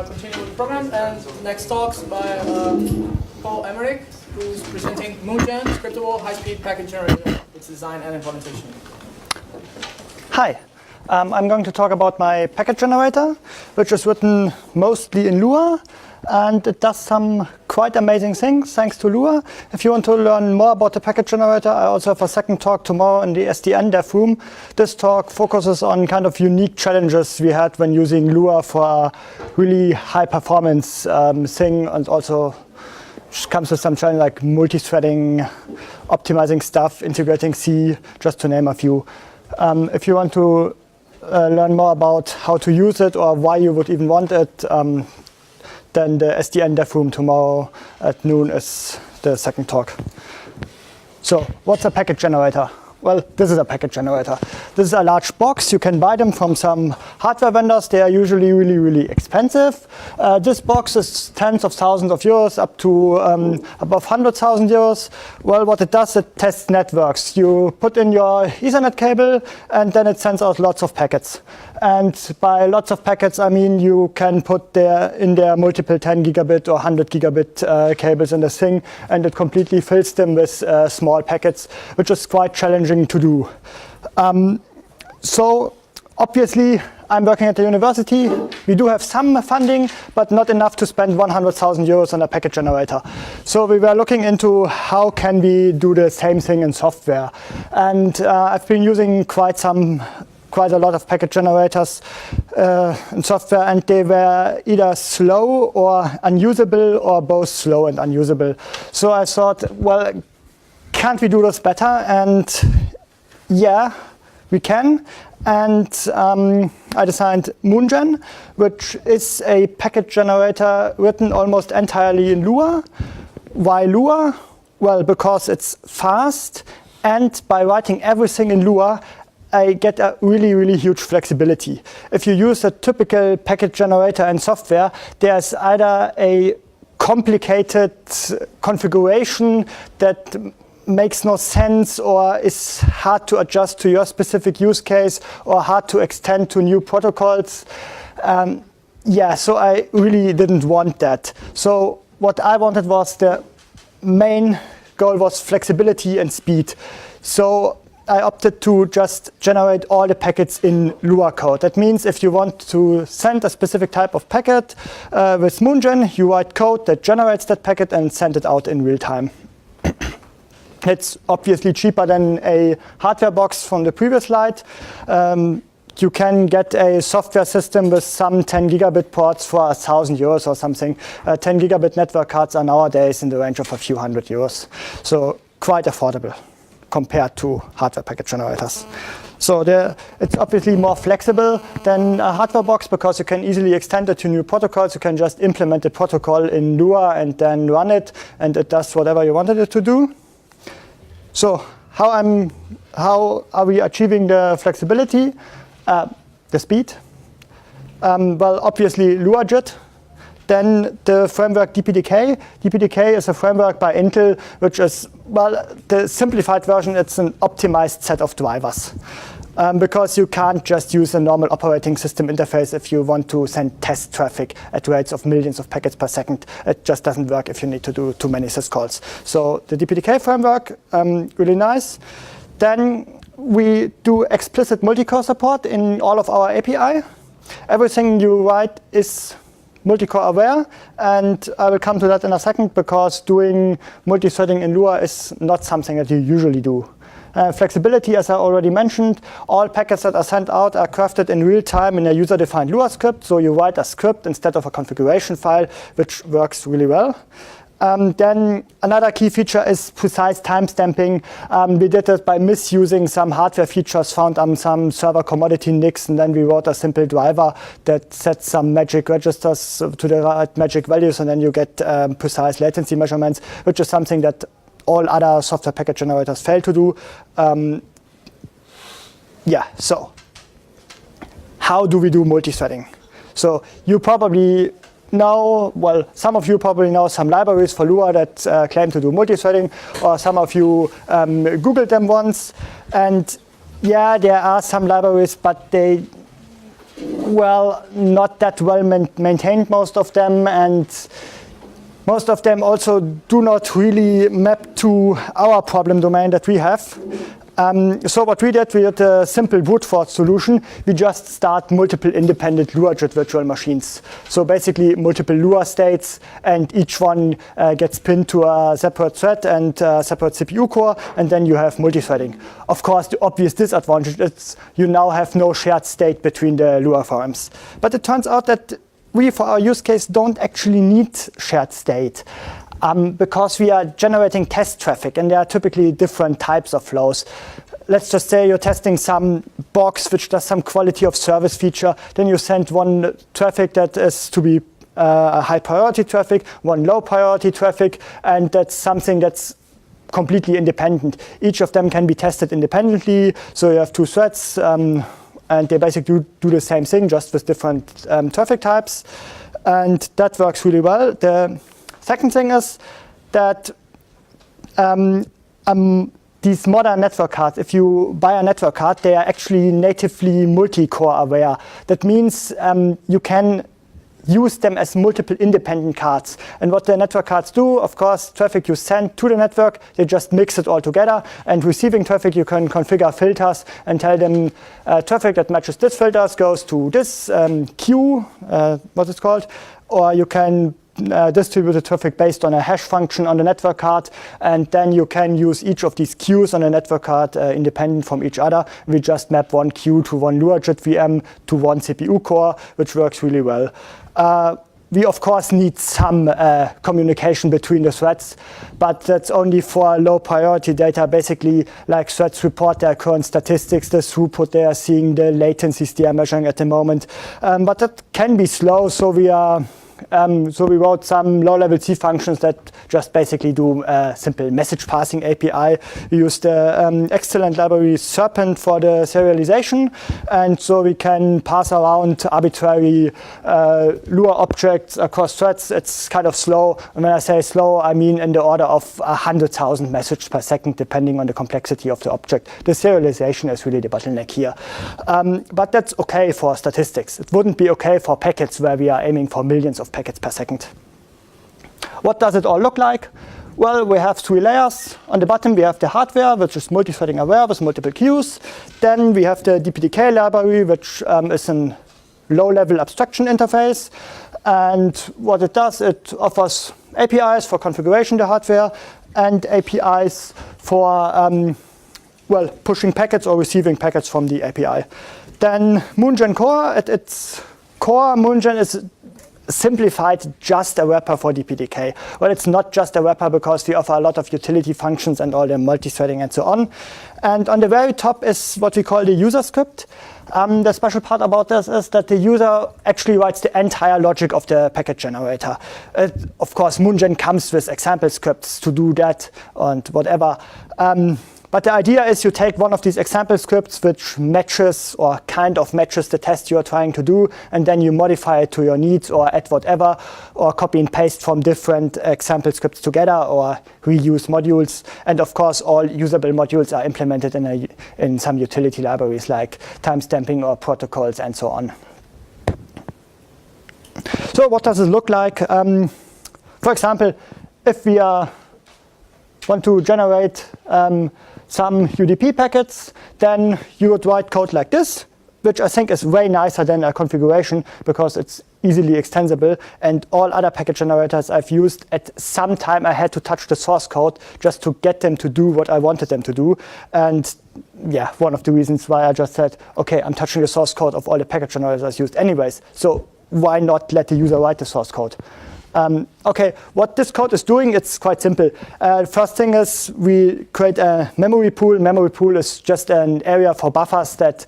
continue with the program, and next talks by Paul Emmerich, who's presenting Moongen, scriptable high-speed packet generator, its design and implementation. Hi, I'm going to talk about my packet generator, which is written mostly in Lua, and it does some quite amazing things thanks to Lua. If you want to learn more about the packet generator, I also have a second talk tomorrow in the SDN dev room. This talk focuses on kind of unique challenges we had when using Lua for a really high performance thing, and also comes with some challenge like multi-threading, optimizing stuff, integrating C, just to name a few. If you want to learn more about how to use it or why you would even want it, then the SDN dev room tomorrow at noon is the second talk. So what's a packet generator? Well, this is a packet generator. This is a large box. You can buy them from some hardware vendors. They are usually really expensive. This box is tens of thousands of euros up to above 100,000 euros. Well, what it does, it tests networks. You put in your Ethernet cable and then it sends out lots of packets. And by lots of packets, I mean you can put in there multiple 10 gigabit or 100 gigabit cables in this thing, and it completely fills them with small packets, which is quite challenging to do. So obviously, I'm working at the university. We do have some funding, but not enough to spend 100,000 euros on a packet generator. So we were looking into how can we do the same thing in software. And I've been using quite a lot of packet generators in software, and they were either slow or unusable, or both slow and unusable. So I thought, well, can't we do this better? And yeah, we can. And I designed Moongen, which is a packet generator written almost entirely in Lua. Why Lua? Well, because it's fast, and by writing everything in Lua, I get a really huge flexibility. If you use a typical packet generator in software, there's either a complicated configuration that makes no sense or is hard to adjust to your specific use case or hard to extend to new protocols. Yeah, so I really didn't want that. So what I wanted was, the main goal was flexibility and speed. So I opted to just generate all the packets in Lua code. That means if you want to send a specific type of packet with Moongen, you write code that generates that packet and send it out in real time. It's obviously cheaper than a hardware box from the previous slide. You can get a software system with some 10 gigabit ports for 1,000 euros or something. 10 gigabit network cards are nowadays in the range of a few hundred euros. So quite affordable compared to hardware packet generators. So it's obviously more flexible than a hardware box because you can easily extend it to new protocols. You can just implement the protocol in Lua and then run it, and it does whatever you wanted it to do. So how are we achieving the flexibility? The speed? Well, obviously LuaJIT. Then the framework DPDK. DPDK is a framework by Intel, which is, well, the simplified version. It's an optimized set of drivers. Because you can't just use a normal operating system interface if you want to send test traffic at rates of millions of packets per second. It just doesn't work if you need to do too many syscalls. So the DPDK framework, really nice. Then we do explicit multi-core support in all of our API. Everything you write is multi-core aware, and I will come to that in a second, because doing multi-threading in Lua is not something that you usually do. Flexibility, as I already mentioned, all packets that are sent out are crafted in real time in a user-defined Lua script, so you write a script instead of a configuration file, which works really well. Then another key feature is precise timestamping. We did it by misusing some hardware features found on some server commodity NICs, and then we wrote a simple driver that sets some magic registers to the right magic values, and then you get precise latency measurements, which is something that all other software packet generators fail to do. Yeah, so how do we do multi-threading? So you probably know, well, some of you probably know some libraries for Lua that claim to do multi-threading, or some of you Googled them once. And yeah, there are some libraries, but they well, not that well maintained, most of them, and most of them also do not really map to our problem domain that we have. So what we did a simple brute force solution. We just start multiple independent Lua-JIT virtual machines. So basically multiple Lua states, and each one gets pinned to a separate thread and a separate CPU core, and then you have multi-threading. Of course, the obvious disadvantage is you now have no shared state between the Lua farms. But it turns out that we, for our use case, don't actually need shared state. Because we are generating test traffic, and there are typically different types of flows. Let's just say you're testing some box which does some quality of service feature. Then you send one traffic that is to be a high priority traffic, one low priority traffic, and that's something that's completely independent. Each of them can be tested independently. So you have two threads, and they basically do the same thing, just with different traffic types. And that works really well. The second thing is that these modern network cards, if you buy a network card, they are actually natively multi-core aware. That means you can use them as multiple independent cards. And what the network cards do, of course, traffic you send to the network, they just mix it all together. And receiving traffic, you can configure filters and tell them traffic that matches this filters goes to this queue, what it's called, or you can distribute the traffic based on a hash function on the network card, and then you can use each of these queues on the network card independent from each other. We just map one queue to one Lua-JIT VM to one CPU core, which works really well. We of course need some communication between the threads, but that's only for low priority data. Basically, like threads report their current statistics, the throughput they are seeing, the latencies they are measuring at the moment. But that can be slow, so we wrote some low-level C functions that just basically do simple message passing API. We use the excellent library Serpent for the serialization, and so we can pass around arbitrary Lua objects across threads. It's kind of slow, and when I say slow, I mean in the order of 100,000 messages per second, depending on the complexity of the object. The serialization is really the bottleneck here. But that's okay for statistics. It wouldn't be okay for packets where we are aiming for millions of packets per second. What does it all look like? Well, we have three layers. On the bottom, we have the hardware, which is multi-threading aware with multiple queues. Then we have the DPDK library, which is a low-level abstraction interface. And what it does, it offers APIs for configuration the hardware and APIs for pushing packets or receiving packets from the API. Then Moongen core, at its core, Moongen is simplified just a wrapper for DPDK. Well, it's not just a wrapper because we offer a lot of utility functions and all the multi-threading and so on. And on the very top is what we call the user script. The special part about this is that the user actually writes the entire logic of the packet generator. Of course, Moongen comes with example scripts to do that and whatever. But the idea is you take one of these example scripts which matches or kind of matches the test you're trying to do, and then you modify it to your needs or add whatever, or copy and paste from different example scripts together or reuse modules. And of course, all usable modules are implemented in some utility libraries like timestamping or protocols and so on. So what does it look like? For example, if we want to generate some UDP packets, then you would write code like this, which I think is way nicer than a configuration because it's easily extensible. And all other packet generators I've used, at some time I had to touch the source code just to get them to do what I wanted them to do. And yeah, one of the reasons why I just said, okay, I'm touching the source code of all the packet generators I've used anyways. So why not let the user write the source code? Okay, what this code is doing, it's quite simple. First thing is we create a memory pool. Memory pool is just an area for buffers that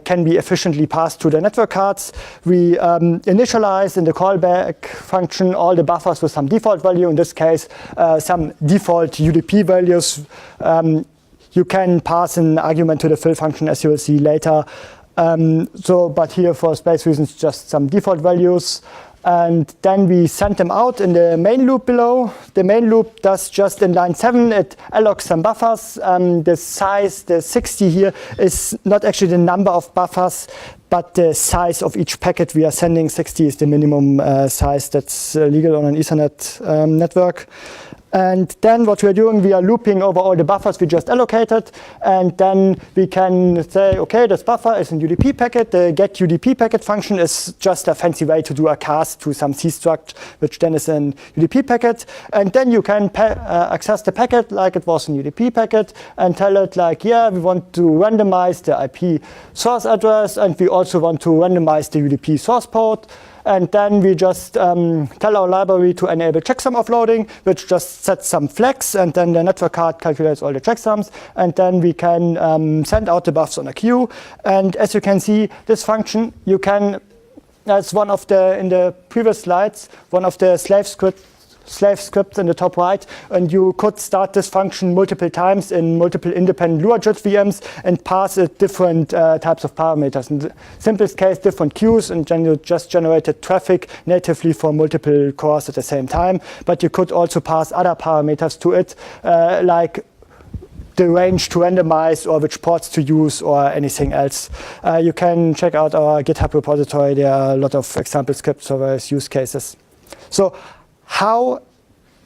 can be efficiently passed to the network cards. We initialize in the callback function all the buffers with some default value. In this case, some default UDP values. You can pass an argument to the fill function, as you will see later. But here, for space reasons, just some default values. And then we send them out in the main loop below. The main loop does just in line 7, it allocs some buffers. The size, the 60 here, is not actually the number of buffers, but the size of each packet we are sending. 60 is the minimum size that's legal on an Ethernet network. And then what we are doing, we are looping over all the buffers we just allocated, and then we can say, okay, this buffer is an UDP packet. The get UDP packet function is just a fancy way to do a cast to some C struct, which then is an UDP packet. And then you can access the packet like it was an UDP packet and tell it like, yeah, we want to randomize the IP source address, and we also want to randomize the UDP source port. And then we just tell our library to enable checksum offloading, which just sets some flags, and then the network card calculates all the checksums, and then we can send out the buffs on a queue. And as you can see, this function, you can, as one of the, in the previous slides, one of the slave scripts in the top right, and you could start this function multiple times in multiple independent LuaJIT VMs and pass it different types of parameters. In the simplest case, different queues, and then you just generated traffic natively for multiple cores at the same time. But you could also pass other parameters to it, like the range to randomize or which ports to use or anything else. You can check out our GitHub repository. There are a lot of example scripts for various use cases. So how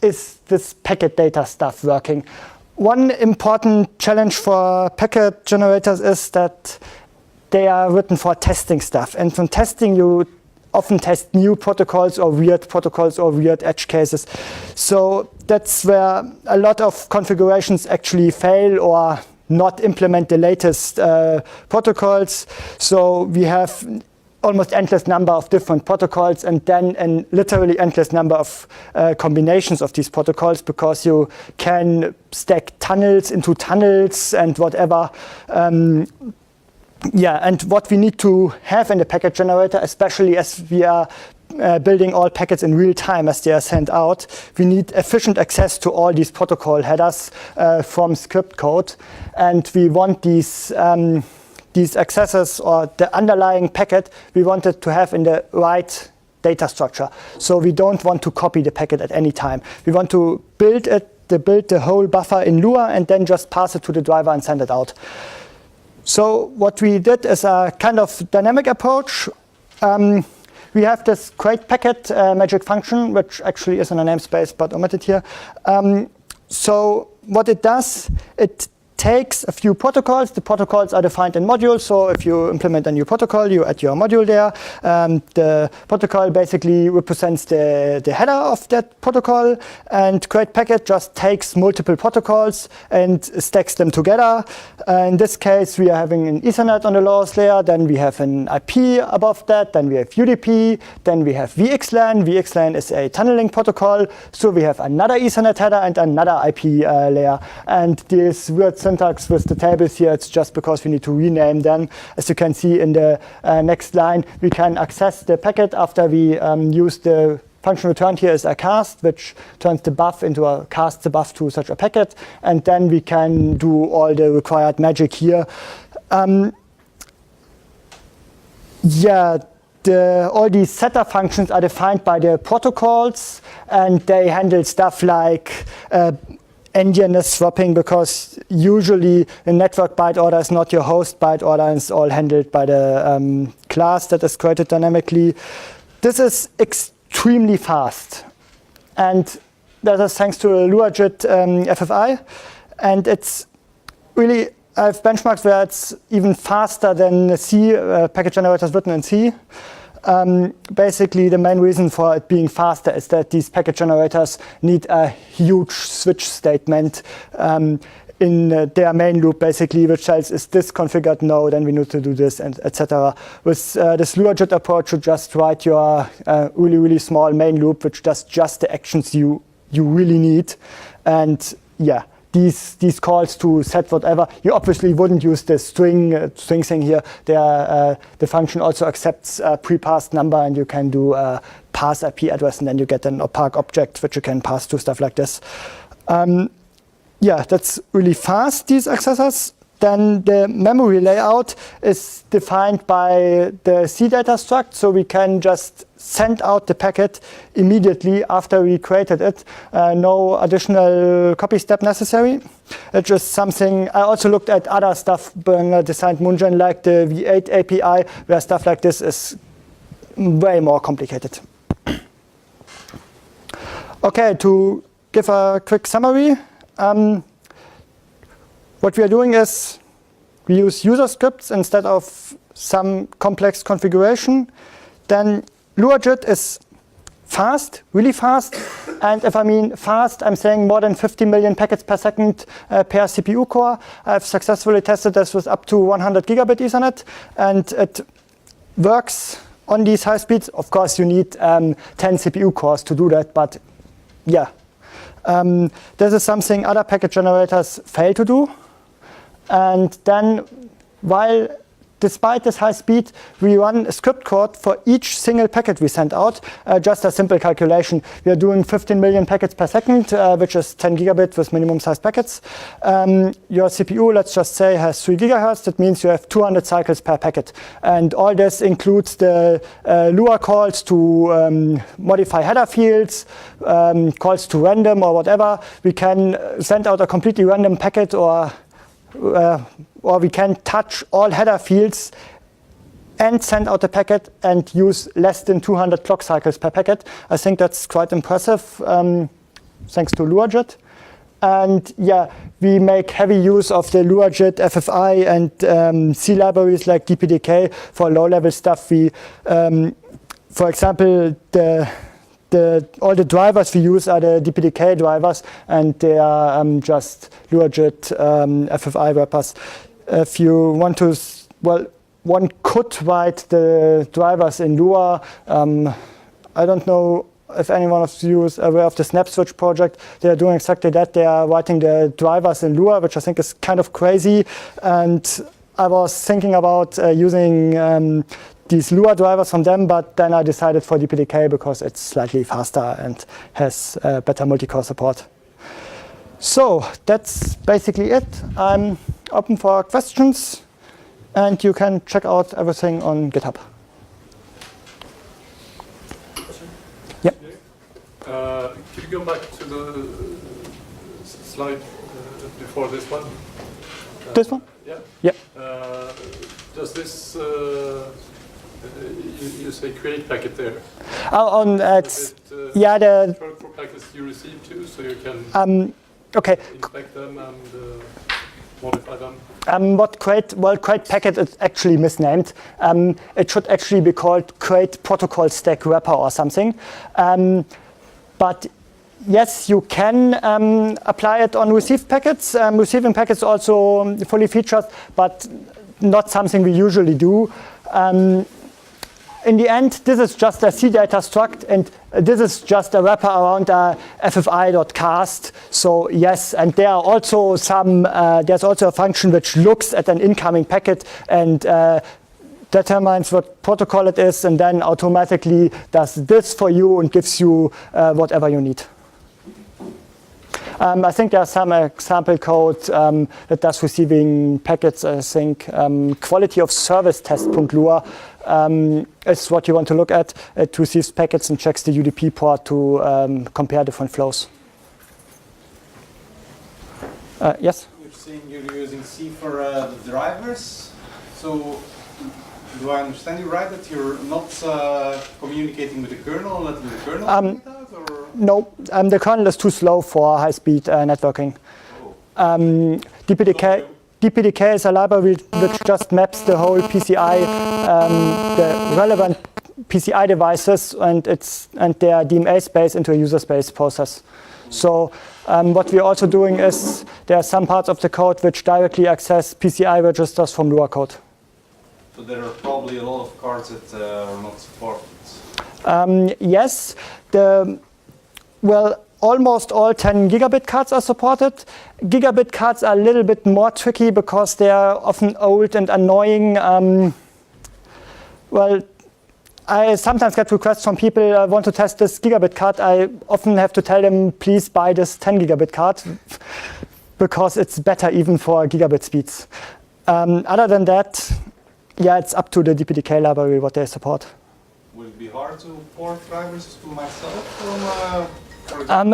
is this packet data stuff working? One important challenge for packet generators is that they are written for testing stuff. And from testing, you often test new protocols or weird edge cases. So that's where a lot of configurations actually fail or not implement the latest protocols. So we have almost endless number of different protocols, and then a literally endless number of combinations of these protocols, because you can stack tunnels into tunnels and whatever. Yeah, and what we need to have in the packet generator, especially as we are building all packets in real time as they are sent out, we need efficient access to all these protocol headers from script code, and we want these accesses or the underlying packet we wanted to have in the right data structure. So we don't want to copy the packet at any time. We want to build the whole buffer in Lua and then just pass it to the driver and send it out. So what we did is a kind of dynamic approach. We have this create packet magic function, which actually is in a namespace but omitted here. So what it does, it takes a few protocols. The protocols are defined in modules, so if you implement a new protocol, you add your module there. The protocol basically represents the header of that protocol, and create packet just takes multiple protocols and stacks them together. In this case, we are having an Ethernet on the lowest layer, then we have an IP above that, then we have UDP, then we have VXLAN. VXLAN is a tunneling protocol, so we have another Ethernet header and another IP layer. And this weird syntax with the tables here, it's just because we need to rename them. As you can see in the next line, we can access the packet after we use the function returned here is a cast, which turns the buff into a cast the buff to such a packet, and then we can do all the required magic here. Yeah, all these setter functions are defined by the protocols, and they handle stuff like endianness swapping, because usually the network byte order is not your host byte order, and it's all handled by the class that is created dynamically. This is extremely fast, and that is thanks to LuaJIT FFI, and it's really, I have benchmarks where it's even faster than C, packet generators written in C. Basically, the main reason for it being faster is that these packet generators need a huge switch statement in their main loop, basically, which tells, is this configured? No, then we need to do this, and etc. With this LuaJIT approach, you just write your really, really small main loop, which does just the actions you really need. And yeah, these calls to set whatever, you obviously wouldn't use the string thing here. The function also accepts a pre-passed number, and you can do a pass IP address, and then you get an opaque object which you can pass to, stuff like this. Yeah, that's really fast, these accessors. Then the memory layout is defined by the C data struct, so we can just send out the packet immediately after we created it. No additional copy step necessary. It's just something. I also looked at other stuff when I designed Moongen, like the V8 API, where stuff like this is way more complicated. Okay, to give a quick summary, what we are doing is we use user scripts instead of some complex configuration. Then LuaJIT is fast, really fast. And if I mean fast, I'm saying more than 50 million packets per second per CPU core. I've successfully tested this with up to 100 gigabit Ethernet. And it works on these high speeds. Of course, you need 10 CPU cores to do that. But yeah, this is something other packet generators fail to do. And then, despite this high speed, we run a script code for each single packet we send out. Just a simple calculation. We are doing 15 million packets per second, which is 10 gigabit with minimum size packets. Your CPU, let's just say, has 3 gigahertz. That means you have 200 cycles per packet. And all this includes the Lua calls to modify header fields, calls to random or whatever. We can send out a completely random packet, or we can touch all header fields and send out a packet and use less than 200 clock cycles per packet. I think that's quite impressive, thanks to LuaJIT. And yeah, we make heavy use of the LuaJIT FFI and C libraries like DPDK for low-level stuff. We, for example, all the drivers we use are the DPDK drivers, and they are just LuaJIT FFI wrappers. If you want to, one could write the drivers in Lua. I don't know if anyone of you is aware of the SnapSwitch project. They are doing exactly that. They are writing the drivers in Lua, which I think is kind of crazy. And I was thinking about using these Lua drivers from them, but then I decided for DPDK because it's slightly faster and has better multi-core support. So that's basically it. I'm open for questions, and you can check out everything on GitHub. Yeah. Could you go back to the slide before this one? This one? Yeah. Yeah. Does this you say create packet there? Yeah, the for packets you receive too, so you can okay. inspect them and modify them. Create packet is actually misnamed. It should actually be called create protocol stack wrapper or something. But yes, you can apply it on received packets. Receiving packets also fully featured, but not something we usually do. In the end, this is just a C data struct, and this is just a wrapper around a FFI.cast. So yes, and there are also there's also a function which looks at an incoming packet and determines what protocol it is, and then automatically does this for you and gives you whatever you need. I think there's some example code that does receiving packets. I think quality of service test.lua is what you want to look at. It receives packets and checks the UDP port to compare different flows. Yes? You're saying you're using C for the drivers. So do I understand you right that you're not communicating with the kernel, letting the kernel do that, or? No, the kernel is too slow for high-speed networking. DPDK is a library which just maps the whole PCI, the relevant PCI devices and their DMA space into a user space process. So what we're also doing is there are some parts of the code which directly access PCI registers from Lua code. So there are probably a lot of cards that are not supported. Yes, almost all 10 gigabit cards are supported. Gigabit cards are a little bit more tricky because they are often old and annoying. I sometimes get requests from people, I want to test this gigabit card. I often have to tell them, please buy this 10 gigabit card because it's better even for gigabit speeds. Other than that, yeah, it's up to the DPDK library what they support. would it be hard to port drivers to myself from? For example,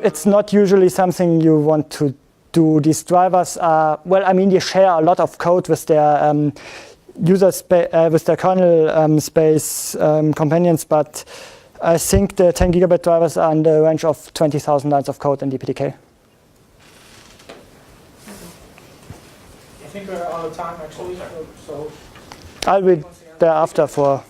It's not usually something you want to do. These drivers are, well, I mean, they share a lot of code with their with their kernel space companions, but I think the 10 gigabit drivers are in the range of 20,000 lines of code in DPDK. I think we're out of time actually, so I'll be there after for